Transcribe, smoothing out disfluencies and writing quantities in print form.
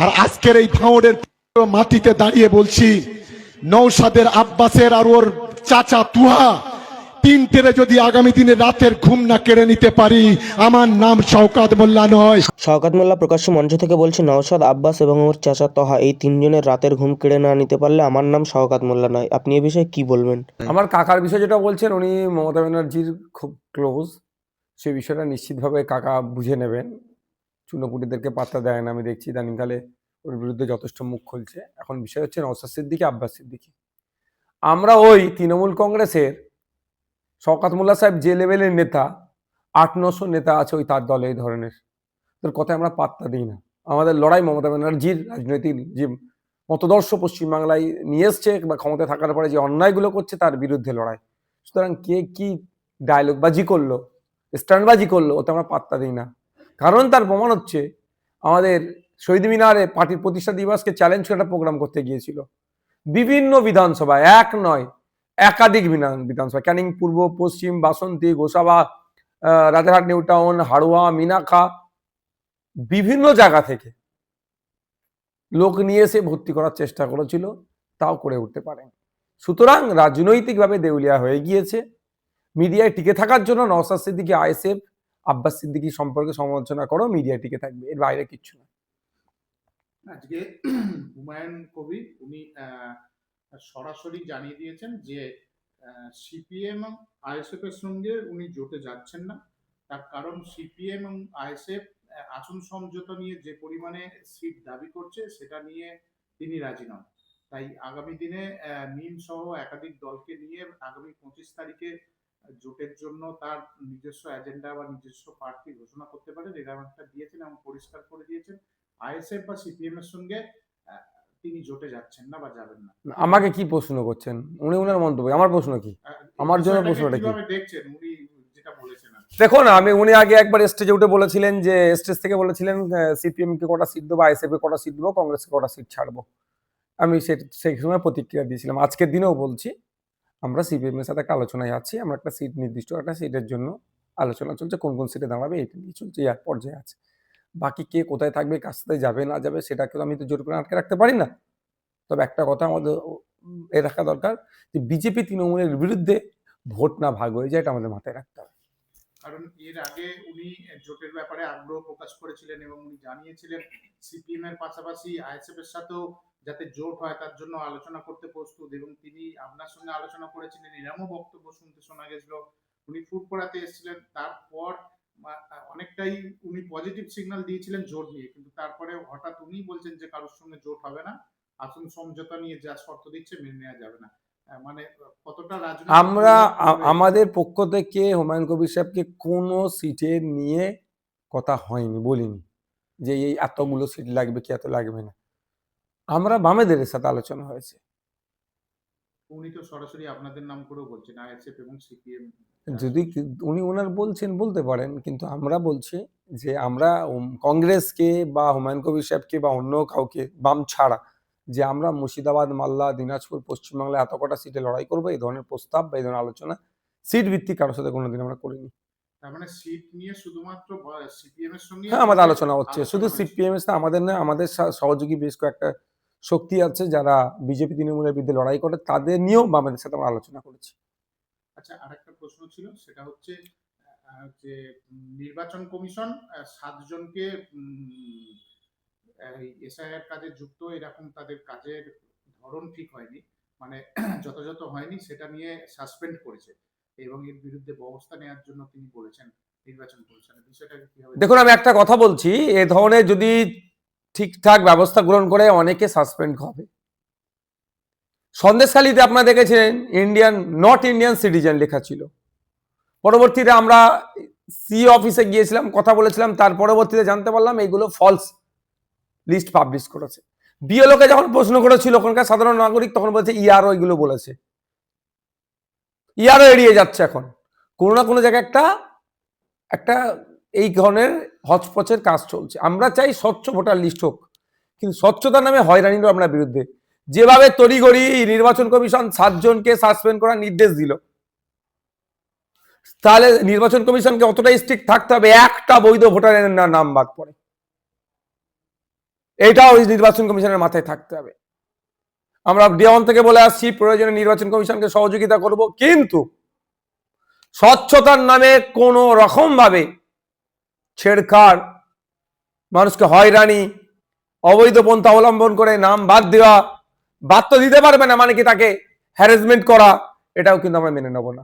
আর আজকের এই ভাঙড়ের মাটিতে দাঁড়িয়ে বলছি, নওশাদের আব্বাসের আর ওর চাচা তুহা তিনটেরে যদি আগামী দিনে রাতের ঘুম না কেড়ে নিতে পারি, আমার নাম শওকত মোল্লা নয়। শওকত মোল্লা প্রকাশ্য মঞ্চ থেকে বলছে, নওশাদ আব্বাস এবং ওর চাচা তহা এই তিনজনের রাতের ঘুম কেড়ে না নিতে পারলে আমার নাম শওকত মোল্লা নয়। আপনি এ বিষয়ে কি বলবেন? আমার কাকার বিষয় যেটা বলছেন, উনি মমতা ব্যানার্জির খুব ক্লোজ, সেই বিষয়টা নিশ্চিতভাবে কাকা বুঝে নেবেন। চুনোপুটিদেরকে পাত্তা দেয় না, আমি দেখছি ইদানিংকালে ওর বিরুদ্ধে যথেষ্ট মুখ খুলছে। এখন বিষয় হচ্ছে নওশাদ সিদ্দিকী, আব্বাস সিদ্দিকী। আমরা ওই তৃণমূল কংগ্রেসের শওকত মোল্লা সাহেব যে লেভেলের নেতা, 800-900 নেতা আছে ওই তার দলে, এই ধরনের তোর কথায় আমরা পাত্তা দিই না। আমাদের লড়াই মমতা ব্যানার্জির রাজনৈতিক যে মতদর্শ পশ্চিমবাংলায় নিয়ে এসছে বা ক্ষমতায় থাকার পরে যে অন্যায়গুলো করছে তার বিরুদ্ধে লড়াই। সুতরাং কে কি ডায়লগবাজি করলো, স্ট্যান্ডবাজি করলো, ওতে আমরা পাত্তা দিই না। কারণ তার প্রমাণ হচ্ছে, আমাদের শহীদ মিনারে পার্টির প্রতিষ্ঠা দিবসকে চ্যালেঞ্জ করে একটা প্রোগ্রাম করতে গিয়েছিল বিভিন্ন বিধানসভায়, এক নয় একাধিক বিধানসভা, ক্যানিং পূর্ব, পশ্চিম, বাসন্তী, গোসাবা, রাজারহাট, নিউ টাউন, হাড়োয়া, মিনাখা, বিভিন্ন জায়গা থেকে লোক নিয়ে এসে ভর্তি করার চেষ্টা করেছিল, তাও করে উঠতে পারেন। সুতরাং রাজনৈতিকভাবে দেউলিয়া হয়ে গিয়েছে। মিডিয়ায় টিকে থাকার জন্য নওশাদ সিদ্দিকী, আইএসএফ, আব্বাস সিদ্দিকী সম্পর্কে সমালোচনা করো, মিডিয়া টিকে থাকবে, এর বাইরে কিচ্ছু না। আজকে হুমায়ুন কবির উনি সরাসরি জানিয়ে দিয়েছেন যে সিপিএম এবং আইএসএফ এর সঙ্গে উনি জোটে যাচ্ছেন না। তার কারণ সিপিএম এবং আইএসএফ আসন সমঝোতা নিয়ে যে পরিমাণে সিট দাবি করছে সেটা নিয়ে তিনি রাজি নন। তাই আগামী দিনে মিম সহ একাধিক দলকে নিয়ে আগামী 25 তারিখে জোটের জন্য তার নিজস্ব এজেন্ডা বা নিজস্ব প্রার্থী ঘোষণা করতে পারেন, এরকম একটা দিয়েছেন এবং পরিষ্কার করে দিয়েছেন আইএসএফ বা সিপিএম এর সঙ্গে তিনি জোটে যাচ্ছেন না বা যাবেন না। আমাকে কি প্রশ্ন করছেন? উনি ওনার মন্তব্য, আমার প্রশ্ন কি? আমার জন্য প্রশ্নটা কি? দেখছেন উনি যেটা বলেছেন? দেখুন, উনি আগে একবার স্টেজে উঠে বলেছিলেন যে, স্টেজ থেকে বলেছিলেন সিপিএম কে কটা সিট দেবো, আইএসএফ কে কটা সিট দেবো, কংগ্রেসকে কটা সিট ছাড়বো। আমি সেই সময় প্রতিক্রিয়া দিয়েছিলাম। আজকের দিনেও বলছি, আমরা সিপিএম এর সাথে একটা আলোচনায় আছি, আমরা একটা সিট, নির্দিষ্ট একটা সিটের জন্য আলোচনা চলছে, কোন কোন সিটে দাঁড়াবে এটা নিয়ে চলছে, এক পর্যায়ে আছে। বাকি কে কোথায় থাকবে, কার সাথে যাবে না যাবে, সেটাকে তো আমি তো জোর করে আটকে রাখতে পারি না। তবে একটা কথা আমাদের এ রাখা দরকার, যে বিজেপি তৃণমূলের বিরুদ্ধে ভোট না ভাগ হয়ে যায়, এটা আমাদের মাথায় রাখতে হবে। কারণ এর আগে উনি জোটের ব্যাপারে আগ্রহ প্রকাশ করেছিলেন এবং উনি জানিয়েছিলেন সিপিএম এর পাশাপাশি আইএসএফ এর সাথেও যাতে জোট হয় তার জন্য আলোচনা করতে প্রস্তুত, এবং তিনি আপনার সঙ্গে আলোচনা করেছিলেন, এরকমও বক্তব্য শুনতে শোনা গেছিল। উনি ফুট করাতে এসেছিলেন, তারপর অনেকটাই উনি পজিটিভ সিগন্যাল দিয়েছিলেন জোট নিয়ে, কিন্তু তারপরে হঠাৎ উনি বলছেন যে কারোর সঙ্গে জোট হবে না, আসন সমঝোতা নিয়ে যা শর্ত দিচ্ছে মেনে নেওয়া যাবে না। মানে কতটা আমরা আমাদের পক্ষ থেকে হুমায়ুন কবির সাহেবকে কোনো সিটে নিয়ে কথা হয়নি, বলিনি যে এই এতগুলো সিট লাগবে কি এত লাগবে না। আমরা বামেদের সাথে আলোচনা হয়েছে। উনি তো সরাসরি আপনাদের নাম করেও বলছেন, আইএসএফ এবং সিপিএম। যদি উনি ওনার বলছেন বলতে পারেন, কিন্তু আমরা বলছি যে আমরা কংগ্রেসকে বা হুমায়ুন কবির সাহেবকে বা অন্য কাউকে, বাম ছাড়া, যে আমরা মুর্শিদাবাদ, মালদা, দিনাজপুর, পশ্চিমবাংলায় এত কটা সিটে লড়াই করবো, এই ধরনের প্রস্তাব বা এই ধরনের আলোচনা সিট ভিত্তিক কারোর সাথে কোনোদিন আমরা করিনি। তার মানে সিট নিয়ে শুধুমাত্র সিপিএম এর সঙ্গে হ্যাঁ, আমাদের আলোচনা হচ্ছে, শুধু সিপিএম এর সাথে আমাদের নয়, আমাদের সহযোগী বেশ কয়েকটা শক্তি আছে যারা বিজেপি তৃণমূলের বিরুদ্ধে লড়াই করে, তাদের নিয়েও আমাদের সাথে আমরা আলোচনা করেছি। আচ্ছা, আরেকটা প্রশ্ন ছিল, সেটা হচ্ছে যে নির্বাচন কমিশন 7 জনকে এসআইআর কাজে যুক্ত, এরকম তাদের কাজের ধরন ঠিক হয়নি, মানে যথাযথ হয়নি, সেটা নিয়ে সাসপেন্ড করেছে এবং এর বিরুদ্ধে ব্যবস্থা নেওয়ার জন্য তিনি বলেছেন নির্বাচন কমিশনের। বিষয়টা কিভাবে? দেখুন, আমি একটা কথা বলছি, এ ধরনের যদি ঠিকঠাক ব্যবস্থা গ্রহণ করে অনেকে সাসপেন্ড হবে। সন্দেশখালীতে আপনারা দেখেছেন ইন্ডিয়ান, নট ইন্ডিয়ান সিটিজেন লেখা ছিল। পরবর্তীতে আমরা সি অফিসে গিয়েছিলাম, কথা বলেছিলাম, তার পরবর্তীতে জানতে পারলাম এগুলো ফলস লিস্ট পাবলিশ করেছে। বিএলওকে যখন প্রশ্ন করেছিল ওখানকার সাধারণ নাগরিক, তখন বলছে ইআরও এগুলো বলেছে। ইআরও এড়িয়ে যাচ্ছে এখন। কোনো না কোনো জায়গায় একটা এই ধরনের হচপচের কাজ চলছে। আমরা চাই স্বচ্ছ ভোটার লিস্ট হোক, কিন্তু স্বচ্ছতার নামে হয়রানিরও আমরা বিরুদ্ধে। যেভাবে তড়িঘড়ি নির্বাচন কমিশন 7 জনকে সাসপেন্ড করার নির্দেশ দিল, তাহলে নির্বাচন কমিশনকে অতটাই স্ট্রিক্ট থাকতে হবে একটা বৈধ ভোটারের নাম বাদ পড়ে। এইটাও ওই নির্বাচন কমিশনের মাথায় থাকতে হবে। আমরা ডে 1 থেকে বলে আসছি প্রয়োজনে নির্বাচন কমিশনকে সহযোগিতা করব, কিন্তু স্বচ্ছতার নামে কোনো রকম ভাবে ছেড়খাড়, মানুষকে হয়রানি, অবৈধ পন্থা অবলম্বন করে নাম বাদ দেওয়া, বাদ তো দিতে পারবে না মানে কি তাকে হ্যারাসমেন্ট করা, এটাও কিন্তু আমরা মেনে নেব না।